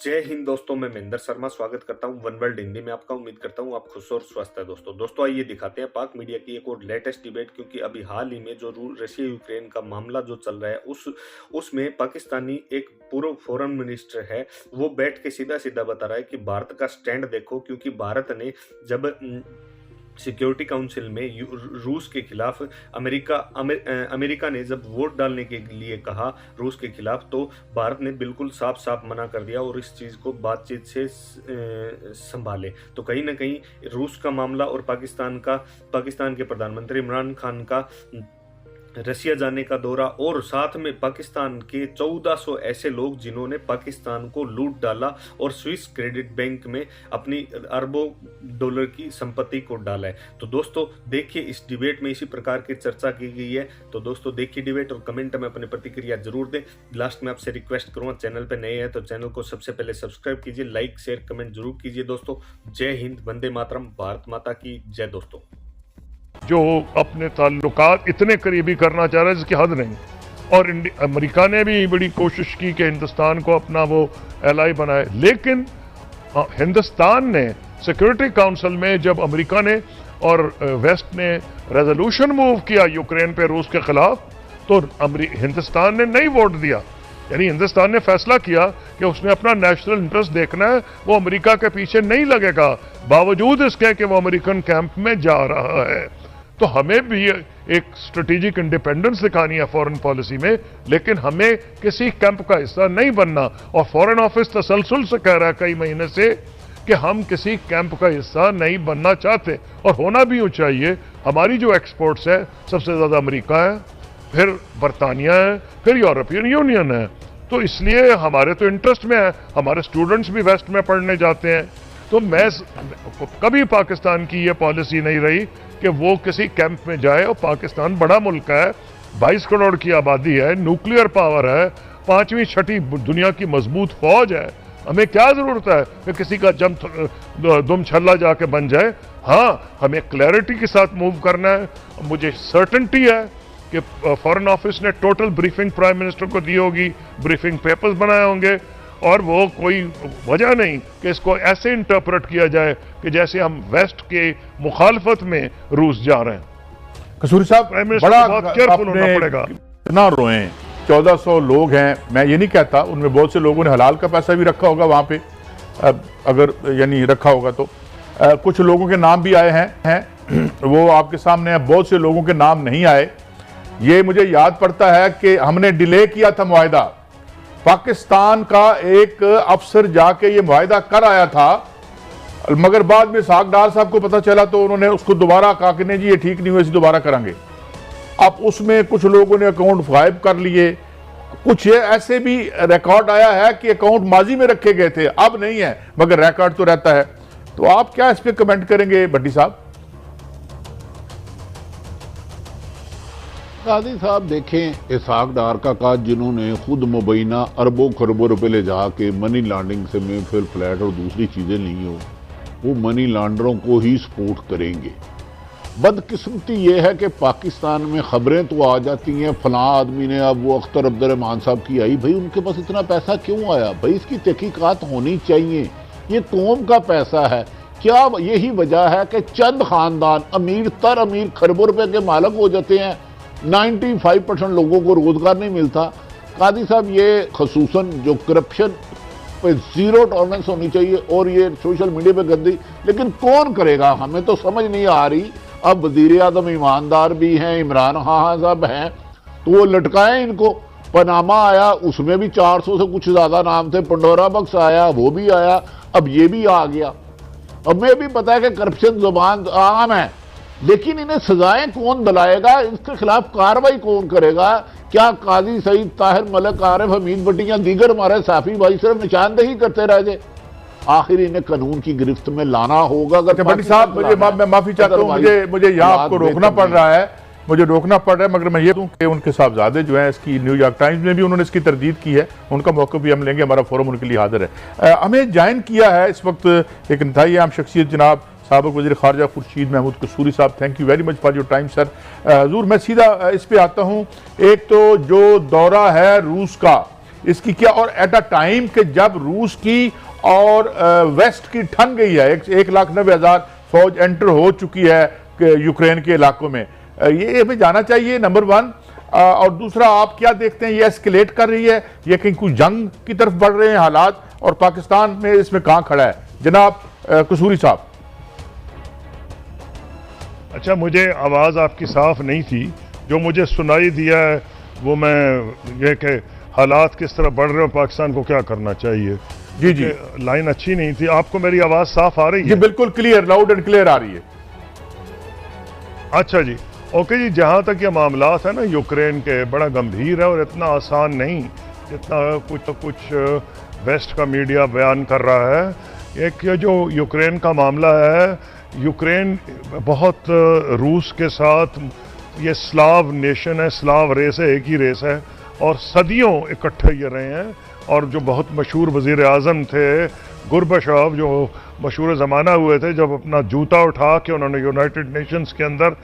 जय हिंद दोस्तों, मैं महेंद्र शर्मा स्वागत करता हूं वन वर्ल्ड हिंदी में आपका। उम्मीद करता हूं आप खुश और स्वस्थ है। दोस्तों आइए दिखाते हैं पाक मीडिया की एक और लेटेस्ट डिबेट, क्योंकि अभी हाल ही में जो रशिया यूक्रेन का मामला जो चल रहा है उसमें पाकिस्तानी एक पूर्व फॉरेन मिनिस्टर है, वो बैठ के सीधा सीधा बता रहा है कि भारत का स्टैंड देखो, क्योंकि भारत ने जब सिक्योरिटी काउंसिल में रूस के खिलाफ अमेरिका ने जब वोट डालने के लिए कहा रूस के खिलाफ, तो भारत ने बिल्कुल साफ साफ मना कर दिया और इस चीज़ को बातचीत से संभाले। तो कहीं ना कहीं रूस का मामला और पाकिस्तान के प्रधानमंत्री इमरान खान का रशिया जाने का दौरा, और साथ में पाकिस्तान के 1400 ऐसे लोग जिन्होंने पाकिस्तान को लूट डाला और स्विस क्रेडिट बैंक में अपनी अरबों डॉलर की संपत्ति को डाला है। तो दोस्तों देखिए, इस डिबेट में इसी प्रकार की चर्चा की गई है। तो दोस्तों देखिए डिबेट और कमेंट में अपनी प्रतिक्रिया जरूर दें। लास्ट में आपसे रिक्वेस्ट करूँगा, चैनल पर नए हैं तो चैनल को सबसे पहले सब्सक्राइब कीजिए, लाइक शेयर कमेंट जरूर कीजिए। दोस्तों जय हिंद, वंदे मातरम, भारत माता की जय। दोस्तों जो अपने ताल्लुकात इतने करीबी करना चाह रहा है जिसकी हद नहीं, और अमेरिका ने भी बड़ी कोशिश की कि हिंदुस्तान को अपना वो एलाई बनाए, लेकिन हिंदुस्तान ने सिक्योरिटी काउंसिल में जब अमेरिका ने और वेस्ट ने रेजोल्यूशन मूव किया यूक्रेन पे रूस के खिलाफ, तो हिंदुस्तान ने नहीं वोट दिया। यानी हिंदुस्तान ने फैसला किया कि उसने अपना नेशनल इंटरेस्ट देखना है, वो अमेरिका के पीछे नहीं लगेगा, बावजूद इसके कि वो अमेरिकन कैंप में जा रहा है। तो हमें भी एक स्ट्रेटेजिक इंडिपेंडेंस दिखानी है फॉरेन पॉलिसी में, लेकिन हमें किसी कैंप का हिस्सा नहीं बनना। और फॉरेन ऑफिस तसलसल से कह रहा है कई महीने से कि हम किसी कैंप का हिस्सा नहीं बनना चाहते, और होना भी चाहिए। हमारी जो एक्सपोर्ट्स है सबसे ज़्यादा अमेरिका है, फिर बरतानिया है, फिर यूरोपियन यूनियन है। तो इसलिए हमारे तो इंटरेस्ट में है, हमारे स्टूडेंट्स भी वेस्ट में पढ़ने जाते हैं। तो मैं कभी पाकिस्तान की ये पॉलिसी नहीं रही कि वो किसी कैंप में जाए। और पाकिस्तान बड़ा मुल्क है, 22 करोड़ की आबादी है, न्यूक्लियर पावर है, 5वीं 6ठी दुनिया की मजबूत फौज है। हमें क्या जरूरत है कि किसी का दुम छल्ला जाके बन जाए। हाँ, हमें क्लैरिटी के साथ मूव करना है। मुझे सर्टेनिटी है कि फॉरेन ऑफिस ने टोटल ब्रीफिंग प्राइम मिनिस्टर को दी होगी, ब्रीफिंग पेपर्स बनाए होंगे, और वो कोई वजह नहीं कि इसको ऐसे इंटरप्रेट किया जाए कि जैसे हम वेस्ट के मुखालफत में रूस जा रहे हैं। कसूरी साहब, बड़ा बहुत केयरफुल होना पड़ेगा। इतना रोए, 1400 लोग हैं, मैं ये नहीं कहता, उनमें बहुत से लोगों ने हलाल का पैसा भी रखा होगा वहां पे, अगर यानी रखा होगा तो कुछ लोगों के नाम भी आए हैं वो आपके सामने है। बहुत से लोगों के नाम नहीं आए। ये मुझे याद पड़ता है कि हमने डिले किया था मुआहिदा, पाकिस्तान का एक अफसर जाके ये मुआहिदा कर आया था, मगर बाद में इसहाक डार साहब को पता चला तो उन्होंने उसको दोबारा कहा कि नहीं जी ये ठीक नहीं हुआ, इसे दोबारा करेंगे। अब उसमें कुछ लोगों ने अकाउंट गायब कर लिए, कुछ ऐसे भी रिकॉर्ड आया है कि अकाउंट माजी में रखे गए थे, अब नहीं है, मगर रिकॉर्ड तो रहता है। तो आप क्या इस पर कमेंट करेंगे भट्टी साहब? काजी साहब देखें, इसहाक डार का काज जिन्होंने खुद मुबैना अरबों खरबों रुपए ले जाके मनी लॉन्ड्रिंग से में फिर फ्लैट और दूसरी चीज़ें ली हो, वो मनी लॉन्डरों को ही सपोर्ट करेंगे। बदकिस्मती ये है कि पाकिस्तान में खबरें तो आ जाती हैं, फलां आदमी ने, अब वो अख्तर अब्दुर्रहमान साहब की आई, भाई उनके पास इतना पैसा क्यों आया? भाई इसकी तहकीकात होनी चाहिए। ये कौम का पैसा है। क्या यही वजह है कि चंद खानदान अमीर तर अमीर खरबों रुपए के मालिक हो जाते हैं, 95% लोगों को रोजगार नहीं मिलता? कादी साहब, ये खसूसन जो करप्शन पे जीरो टॉलरेंस होनी चाहिए, और ये सोशल मीडिया पे गंदी, लेकिन कौन करेगा? हमें तो समझ नहीं आ रही। अब वजीर आजम ईमानदार भी हैं, इमरान खान साहब हैं, तो वो लटकाएं इनको। पनामा आया, उसमें भी 400 से कुछ ज्यादा नाम थे, पंडोरा बक्स आया, वो भी आया, अब ये भी आ गया। अब मैं भी पता है कि करप्शन जुबान आम है, लेकिन इन्हें सजाएं कौन दिलाएगा? इसके खिलाफ कार्रवाई कौन करेगा? क्या काजी सईद ताहिर, मलिक, आरिफ, हमीद भट्टी या दीगर हमारे साफी भाई सिर्फ निशानदेही करते रह जाए? आखिर इन्हें कानून की गिरफ्त में लाना होगा। अगर भट्टी साहब, मैं माफी चाहता हूँ, मुझे यहाँ आपको रोकना पड़ रहा है, मगर मैं ये दूं कि उनके साहबजादे जो हैं, इसकी न्यूयॉर्क टाइम्स में भी उन्होंने इसकी तरदीद की है, उनका मौक़िफ़ भी हम लेंगे, हमारा फोरम उनके लिए हाजिर है। हमें ज्वाइन किया है इस वक्त एक इंतहाई आम शख्सियत जनाब साबिक़ वज़ीर ख़ारजा खुर्शीद महमूद कसूरी साहब। Thank you very much for your time sir. हजूर, मैं सीधा इस पे आता हूँ। एक तो जो दौरा है रूस का, इसकी क्या, और एट अ टाइम कि जब रूस की और वेस्ट की ठन गई है, 1,90,000 फौज एंटर हो चुकी है यूक्रेन के इलाकों में, ये हमें जाना चाहिए नंबर वन। और दूसरा, आप क्या देखते हैं, ये एस्केलेट कर रही है, ये कहीं कोई जंग की तरफ बढ़ रहे हैं हालात, और पाकिस्तान में इसमें कहां खड़ा है जनाब कसूरी साहब? अच्छा, मुझे आवाज़ आपकी साफ नहीं थी, जो मुझे सुनाई दिया है वो मैं ये कि हालात किस तरह बढ़ रहे हो, पाकिस्तान को क्या करना चाहिए। जी जी, लाइन अच्छी नहीं थी। आपको मेरी आवाज़ साफ आ रही है? जी बिल्कुल क्लियर, लाउड एंड क्लियर आ रही है। अच्छा जी, ओके जी। जहाँ तक ये मामलात है ना यूक्रेन के, बड़ा गंभीर है और इतना आसान नहीं जितना कुछ वेस्ट का मीडिया बयान कर रहा है। एक ये जो यूक्रेन का मामला है, यूक्रेन बहुत रूस के साथ, ये स्लाव नेशन है, स्लाव रेस है, एक ही रेस है, और सदियों इकट्ठे ये रहे हैं। और जो बहुत मशहूर वज़ीर आज़म थे गुरबाचोव, जो मशहूर ज़माना हुए थे, जब अपना जूता उठा के उन्होंने यूनाइटेड नेशंस के अंदर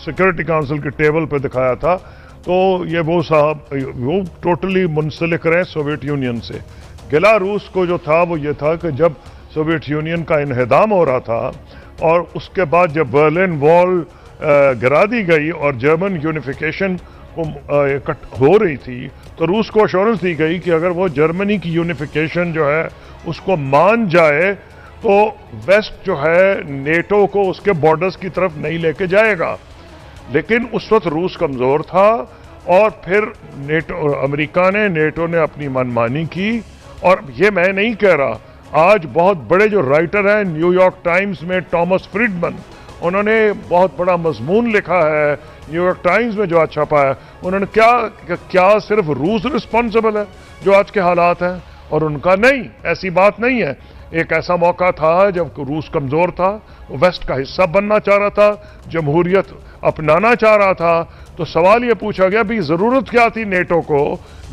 सिक्योरिटी काउंसिल की टेबल पे दिखाया था, तो ये वो साहब वो टोटली मुंसलिक रहे सोवियत यूनियन से। गिला रूस को जो था वो ये था कि जब सोवियत यूनियन का इन्हदाम हो रहा था और उसके बाद जब बर्लिन वॉल गिरा दी गई और जर्मन यूनिफिकेशन को हो रही थी, तो रूस को अश्योरेंस दी गई कि अगर वो जर्मनी की यूनिफिकेशन जो है उसको मान जाए तो वेस्ट जो है नेटो को उसके बॉर्डर्स की तरफ नहीं लेके जाएगा। लेकिन उस वक्त रूस कमज़ोर था और फिर अमेरिका ने, नेटो ने अपनी मनमानी की। और ये मैं नहीं कह रहा, आज बहुत बड़े जो राइटर हैं न्यूयॉर्क टाइम्स में, टॉमस फ्रीडमैन, उन्होंने बहुत बड़ा मजमून लिखा है न्यूयॉर्क टाइम्स में जो आज छपा है। उन्होंने क्या सिर्फ रूस रिस्पॉन्सिबल है जो आज के हालात हैं? और उनका नहीं, ऐसी बात नहीं है। एक ऐसा मौका था जब रूस कमज़ोर था, वो वेस्ट का हिस्सा बनना चाह रहा था, जमहूरियत अपनाना चाह रहा था, तो सवाल ये पूछा गया भी ज़रूरत क्या थी नेटो को?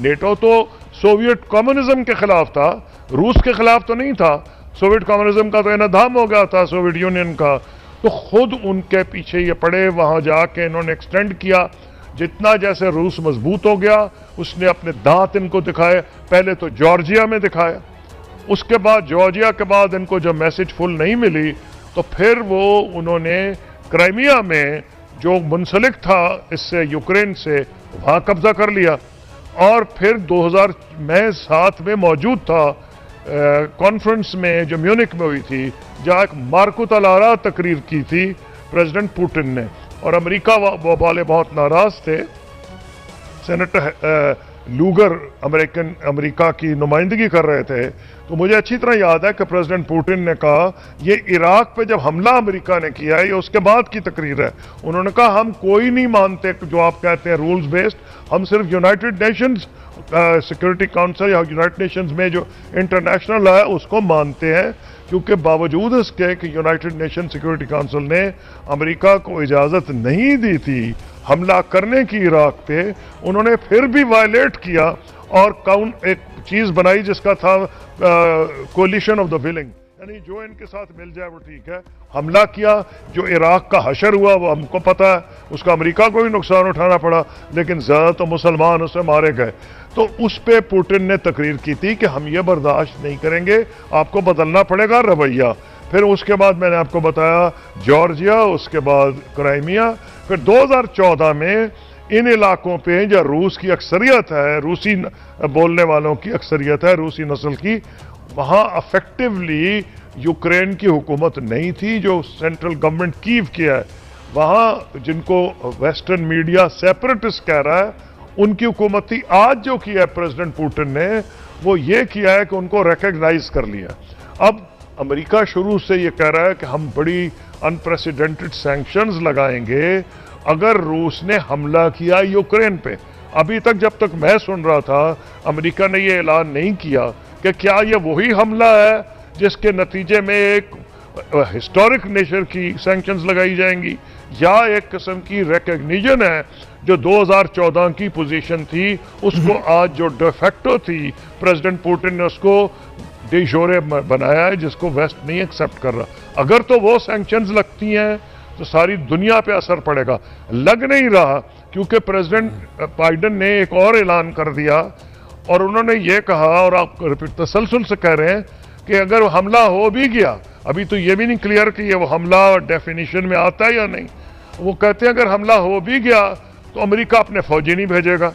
नेटो तो सोवियत कम्युनिज्म के खिलाफ था, रूस के खिलाफ तो नहीं था। सोवियत कम्युनिज्म का तो इन्हदाम हो गया था सोवियत यूनियन का, तो खुद उनके पीछे ये पड़े, वहाँ जाके इन्होंने एक्सटेंड किया। जितना जैसे रूस मजबूत हो गया, उसने अपने दांत इनको दिखाए। पहले तो जॉर्जिया में दिखाया, उसके बाद जॉर्जिया के बाद इनको जब मैसेज फुल नहीं मिली तो फिर वो उन्होंने क्राइमिया में जो मुंसलिक था इससे, यूक्रेन से, वहाँ कब्जा कर लिया। और फिर 2000 में साथ में मौजूद था कॉन्फ्रेंस में जो म्यूनिक में हुई थी, जहाँ एक मार्कुतलारा तकरीर की थी प्रेसिडेंट पुतिन ने, और अमेरिका वाले बहुत नाराज थे। सेनेटर लूगर अमेरिका की नुमाइंदगी कर रहे थे। तो मुझे अच्छी तरह याद है कि प्रेसिडेंट पुतिन ने कहा, ये इराक पे जब हमला अमेरिका ने किया है, ये उसके बाद की तकरीर है। उन्होंने कहा हम कोई नहीं मानते जो आप कहते हैं रूल्स बेस्ड, हम सिर्फ यूनाइटेड नेशंस सिक्योरिटी काउंसिल या यूनाइटेड नेशंस में जो इंटरनेशनल है उसको मानते हैं। क्योंकि बावजूद इसके कि यूनाइटेड नेशन सिक्योरिटी काउंसिल ने अमेरिका को इजाज़त नहीं दी थी हमला करने की इराक पे, उन्होंने फिर भी वायलेट किया और एक चीज़ बनाई जिसका था कोलिशन ऑफ द विलिंग, यानी जो इनके साथ मिल जाए वो ठीक है। हमला किया, जो इराक का हशर हुआ वो हमको पता है, उसका अमेरिका को भी नुकसान उठाना पड़ा, लेकिन ज़्यादा तो मुसलमान उससे मारे गए। तो उस पर पुतिन ने तकरीर की थी कि हम ये बर्दाश्त नहीं करेंगे, आपको बदलना पड़ेगा रवैया। फिर उसके बाद मैंने आपको बताया जॉर्जिया, उसके बाद क्राइमिया। फिर 2014 में इन इलाकों पे जो रूस की अक्सरियत है, रूसी बोलने वालों की अक्सरियत है, रूसी नस्ल की, वहाँ अफेक्टिवली यूक्रेन की हुकूमत नहीं थी जो सेंट्रल गवर्नमेंट कीव किया है। वहाँ जिनको वेस्टर्न मीडिया सेपरेटिस्ट कह रहा है उनकी हुकूमत थी। आज जो किया है प्रेसिडेंट पुतिन ने, वो ये किया है कि उनको रिकग्नाइज कर लिया। अब अमेरिका शुरू से ये कह रहा है कि हम बड़ी अनप्रेसिडेंटेड सैंक्शंस लगाएंगे अगर रूस ने हमला किया यूक्रेन पे। अभी तक जब तक मैं सुन रहा था, अमेरिका ने ये ऐलान नहीं किया कि क्या ये वही हमला है जिसके नतीजे में एक हिस्टोरिक नेचर की सैंक्शंस लगाई जाएंगी, या एक किस्म की रिकग्निशन है जो 2014 की पोजीशन थी उसको आज जो डेफेक्टो थी प्रेसिडेंट पुतिन ने उसको डे जोरे बनाया है, जिसको वेस्ट नहीं एक्सेप्ट कर रहा। अगर तो वो सैंक्शंस लगती हैं तो सारी दुनिया पे असर पड़ेगा। लग नहीं रहा, क्योंकि प्रेसिडेंट बाइडेन ने एक और ऐलान कर दिया, और उन्होंने ये कहा, और आप तसलसल से कह रहे हैं कि अगर हमला हो भी गया, अभी तो ये भी नहीं क्लियर कि ये वो हमला डेफिनेशन में आता है या नहीं। वो कहते हैं अगर हमला हो भी गया तो अमेरिका अपने फौजी नहीं भेजेगा।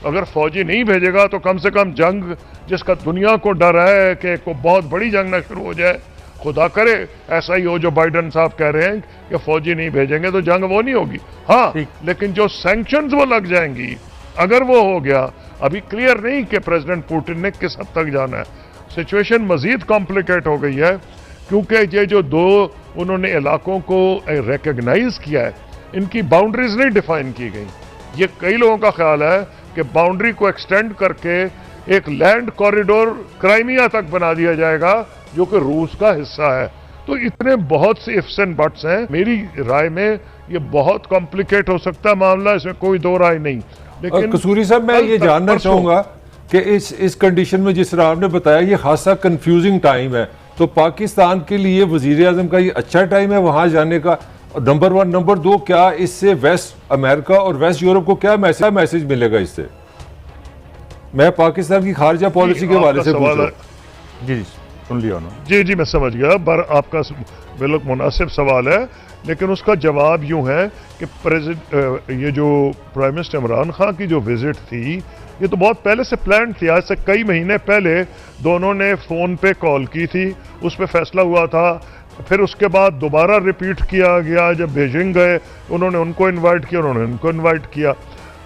अगर फौजी नहीं भेजेगा तो कम से कम जंग, जिसका दुनिया को डर है कि को बहुत बड़ी जंग ना शुरू हो जाए, खुदा करे ऐसा ही हो जो बाइडन साहब कह रहे हैं कि फौजी नहीं भेजेंगे तो जंग वो नहीं होगी। हाँ, लेकिन जो सैंक्शंस वो लग जाएंगी, अगर वो हो गया, अभी क्लियर नहीं कि प्रेसिडेंट पुतिन ने किस हद तक जाना है। सिचुएशन मजीद कॉम्प्लिकेट हो गई है क्योंकि ये जो दो उन्होंने इलाकों को रिकग्नाइज किया है, इनकी बाउंड्रीज नहीं डिफाइन की गई। ये कई लोगों का ख्याल है कि बाउंड्री को एक्सटेंड करके एक लैंड कॉरिडोर क्राइमिया तक बना दिया जाएगा जो कि रूस का हिस्सा है। तो इतने बहुत से इफ्स एंड बट्स हैं। मेरी राय में ये बहुत कॉम्प्लिकेट हो सकता है मामला, इसमें कोई दो राय नहीं। लेकिन कसूरी साहब, मैं ये जानना चाहूंगा कि इस कंडीशन में जिस तरह आपने बताया ये खासा कंफ्यूजिंग टाइम है, तो पाकिस्तान के लिए वजीर आजम का ये अच्छा टाइम है वहां जाने का, नंबर 1। नंबर 2, क्या इससे वेस्ट अमेरिका और वेस्ट यूरोप को क्या मैसेज मिलेगा इससे? मैं पाकिस्तान की खारजा पॉलिसी के हवाले से पूछ रहा हूं। जी सुन लिया उन्होंने। जी जी, मैं समझ गया। पर आपका बिल्कुल मुनासिब सवाल है, लेकिन उसका जवाब यूं है कि ये जो प्राइम मिनिस्टर इमरान खान की जो विजिट थी, ये तो बहुत पहले से प्लान थी। आज से कई महीने पहले दोनों ने फ़ोन पे कॉल की थी, उस पर फैसला हुआ था। फिर उसके बाद दोबारा रिपीट किया गया, जब बीजिंग गए उन्होंने उनको इनवाइट किया, उन्होंने उनको इनवाइट किया।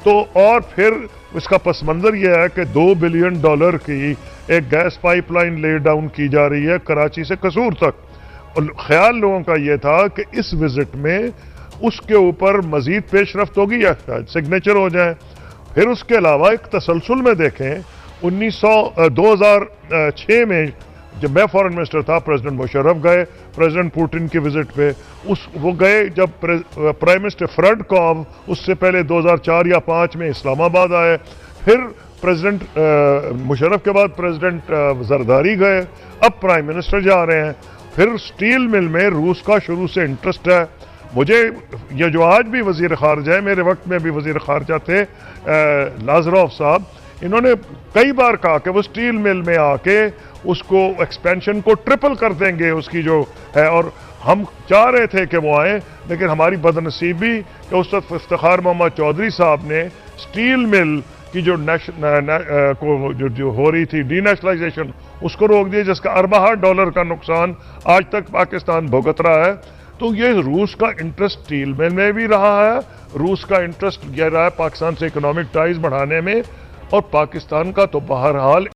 तो और फिर इसका पस मंज़र यह है कि $2 बिलियन की एक गैस पाइपलाइन ले डाउन की जा रही है कराची से कसूर तक। और ख्याल लोगों का यह था कि इस विजिट में उसके ऊपर मजीद पेशरफ्त होगी या शायद सिग्नेचर हो जाए। फिर उसके अलावा एक तसलसल में देखें, 2006 में जब मैं फॉरेन मिनिस्टर था, प्रेसिडेंट मुशर्रफ गए प्रेसिडेंट पुतिन की विजिट पे। वो गए जब प्राइम मिनिस्टर फ्रड कॉब उससे पहले 2004 या 5 में इस्लामाबाद आए। फिर प्रेसिडेंट मुशर्रफ के बाद प्रेसिडेंट जरदारी गए, अब प्राइम मिनिस्टर जा रहे हैं। फिर स्टील मिल में रूस का शुरू से इंटरेस्ट है। मुझे ये जो आज भी वजीर खारजा है, मेरे वक्त में भी वजीर खारजा थे लाजरोफ साहब, इन्होंने कई बार कहा कि वो स्टील मिल में आके उसको एक्सपेंशन को ट्रिपल कर देंगे उसकी जो है, और हम चाह रहे थे कि वो आए, लेकिन हमारी बदनसीबी कि उस वक्त इफ्तिखार मोहम्मद चौधरी साहब ने स्टील मिल की जो जो हो रही थी डीनेशनलाइजेशन, उसको रोक दिया, जिसका $अरबा का नुकसान आज तक पाकिस्तान भुगत रहा है। तो ये रूस का इंटरेस्ट स्टील मिल में भी रहा है, रूस का इंटरेस्ट यह रहा है पाकिस्तान से इकोनॉमिक टाइज बढ़ाने में, और पाकिस्तान का तो बहरहाल